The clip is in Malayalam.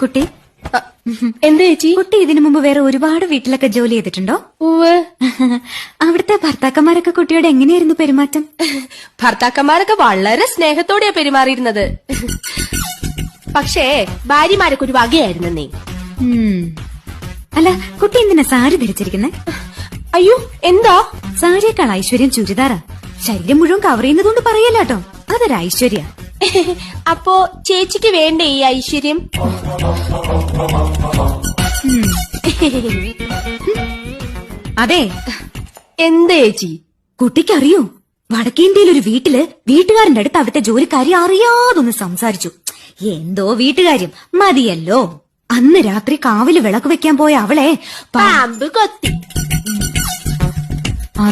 കുട്ടി എന്താ ചേച്ചി? കുട്ടി ഇതിനു മുമ്പ് വേറെ ഒരുപാട് വീട്ടിലൊക്കെ ജോലി ചെയ്തിട്ടുണ്ടോ? ഉവ്വ്. അവിടുത്തെ ഭർത്താക്കന്മാരൊക്കെ കുട്ടിയോട് എങ്ങനെയായിരുന്നു പെരുമാറ്റം? ഭർത്താക്കന്മാരൊക്കെ വളരെ സ്നേഹത്തോടെയാ പെരുമാറിയിരുന്നത്. പക്ഷേ ഭാര്യമാരൊക്കെ ഒരു വകയായിരുന്നേ. അല്ല, കുട്ടി എന്തിനാ സാരി ധരിച്ചിരിക്കുന്നെ? അയ്യോ, എന്താ? സാരിയേക്കാൾ ഐശ്വര്യം ചുരിദാറാ. ശരീരം മുഴുവൻ കവർ ചെയ്യുന്നതുകൊണ്ട് പറയല്ലോ, അതൊരു ഐശ്വര്യ. അപ്പോ ചേച്ചിക്ക് വേണ്ടേ ഈ ഐശ്വര്യം? അതെ. എന്താ ചേച്ചി? കുട്ടിക്കറിയോ, വടക്കേന്ത്യയിൽ ഒരു വീട്ടില് വീട്ടുകാരന്റെ അടുത്ത് അവിടുത്തെ ജോലിക്കാരി അറിയാതൊന്ന് സംസാരിച്ചു. എന്തോ വീട്ടുകാര്യം മതിയല്ലോ. അന്ന് രാത്രി കാവില് വിളക്ക് വെക്കാൻ പോയ അവളെ പാമ്പ് കൊത്തി.